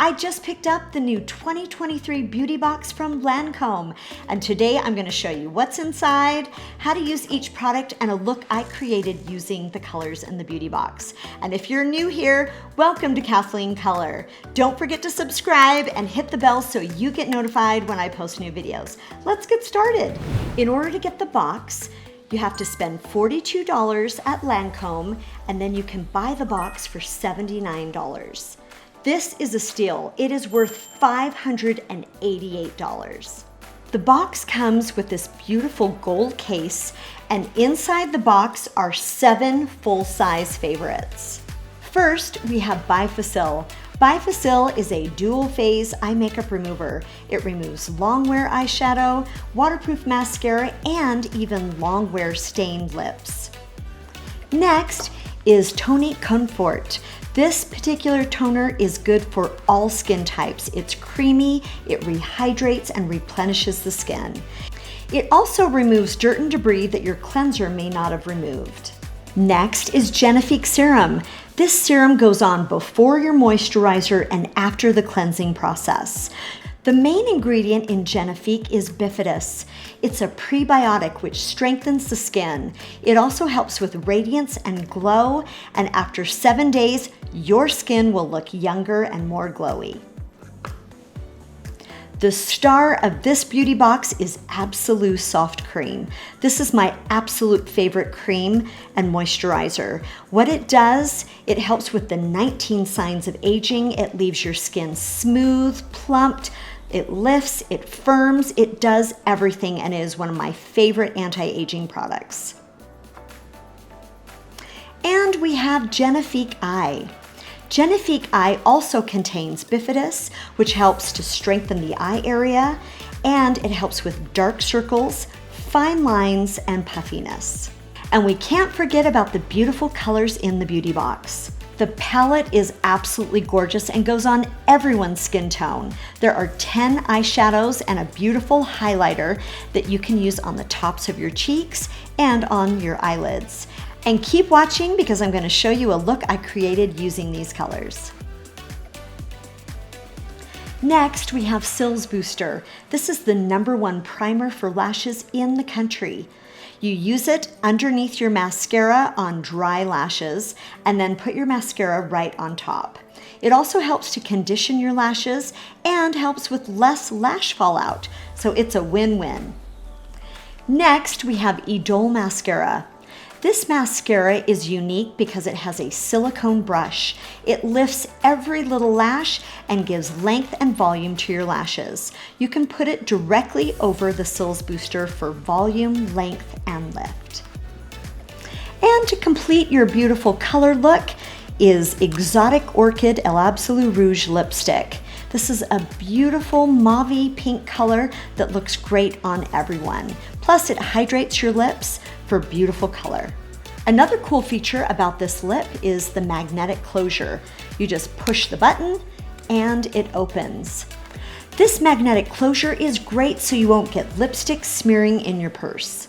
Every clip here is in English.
I just picked up the new 2023 beauty box from Lancome, and today I'm going to show you what's inside, how to use each product, and a look I created using the colors in the beauty box. And if you're new here, welcome to Kathleen Color. Don't forget to subscribe and hit the bell so you get notified when I post new videos. Let's get started. In order to get the box, you have to spend $42 at Lancome, and then you can buy the box for $79. This is a steal. It is worth $588. The box comes with this beautiful gold case, and inside the box are 7 full-size favorites. First, we have Bifacil. Bifacil is a dual-phase eye makeup remover. It removes long-wear eyeshadow, waterproof mascara, and even long-wear stained lips. Next is Tonic Comfort. This particular toner is good for all skin types. It's creamy, it rehydrates and replenishes the skin. It also removes dirt and debris that your cleanser may not have removed. Next is Genifique Serum. This serum goes on before your moisturizer and after the cleansing process. The main ingredient in Genifique is bifidus. It's a prebiotic which strengthens the skin. It also helps with radiance and glow, and after 7 days, your skin will look younger and more glowy. The star of this beauty box is Absolute Soft Cream. This is my absolute favorite cream and moisturizer. What it does, it helps with the 19 signs of aging. It leaves your skin smooth, plumped, it lifts, it firms, it does everything, and is one of my favorite anti-aging products. And we have Genifique Eye. Genifique Eye also contains bifidus, which helps to strengthen the eye area, and it helps with dark circles, fine lines, and puffiness. And we can't forget about the beautiful colors in the beauty box. The palette is absolutely gorgeous and goes on everyone's skin tone. There are 10 eyeshadows and a beautiful highlighter that you can use on the tops of your cheeks and on your eyelids. And keep watching because I'm going to show you a look I created using these colors. Next, we have Cils Booster. This is the #1 primer for lashes in the country. You use it underneath your mascara on dry lashes and then put your mascara right on top. It also helps to condition your lashes and helps with less lash fallout, so it's a win-win. Next, we have Idole Mascara. This mascara is unique because it has a silicone brush. It lifts every little lash and gives length and volume to your lashes. You can put it directly over the Cils Booster for volume, length, and lift. And to complete your beautiful color look is Exotic Orchid El Absolute Rouge Lipstick. This is a beautiful mauve pink color that looks great on everyone. Plus, it hydrates your lips for beautiful color. Another cool feature about this lip is the magnetic closure. You just push the button and it opens. This magnetic closure is great so you won't get lipstick smearing in your purse.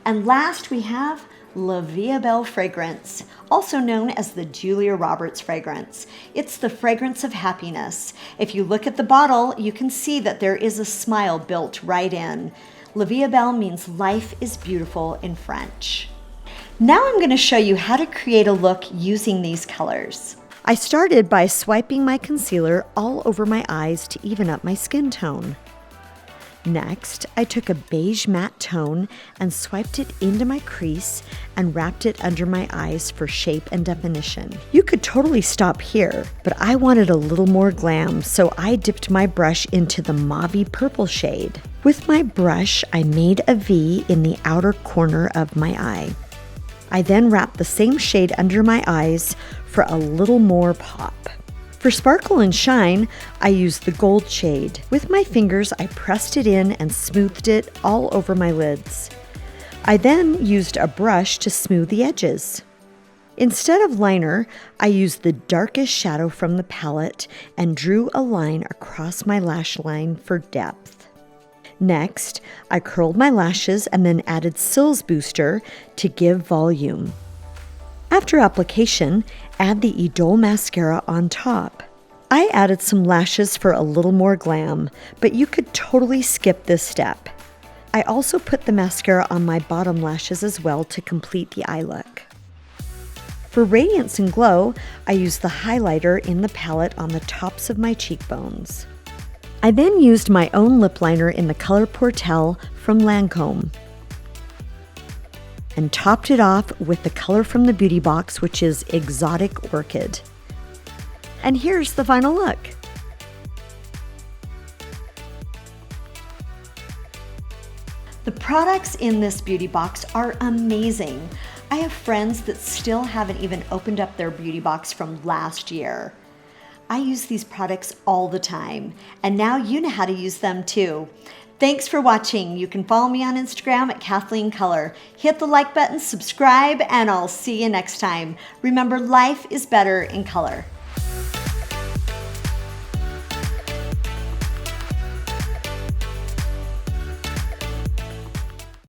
And last we have La Vie Belle fragrance, also known as the Julia Roberts fragrance. It's the fragrance of happiness. If you look at the bottle, you can see that there is a smile built right in. La Vie Belle means life is beautiful in French. Now I'm going to show you how to create a look using these colors. I started by swiping my concealer all over my eyes to even up my skin tone. Next, I took a beige matte tone and swiped it into my crease and wrapped it under my eyes for shape and definition. You could totally stop here, but I wanted a little more glam, so I dipped my brush into the mauve purple shade. With my brush, I made a V in the outer corner of my eye. I then wrapped the same shade under my eyes for a little more pop. For sparkle and shine, I used the gold shade. With my fingers, I pressed it in and smoothed it all over my lids. I then used a brush to smooth the edges. Instead of liner, I used the darkest shadow from the palette and drew a line across my lash line for depth. Next, I curled my lashes and then added Cils Booster to give volume. After application, add the Idole mascara on top. I added some lashes for a little more glam, but you could totally skip this step. I also put the mascara on my bottom lashes as well to complete the eye look. For radiance and glow, I used the highlighter in the palette on the tops of my cheekbones. I then used my own lip liner in the color Portel from Lancome and topped it off with the color from the beauty box, which is Exotic Orchid. And here's the final look. The products in this beauty box are amazing. I have friends that still haven't even opened up their beauty box from last year. I use these products all the time, and now you know how to use them too. Thanks for watching. You can follow me on Instagram at Kathleen Color. Hit the like button, subscribe, and I'll see you next time. Remember, life is better in color.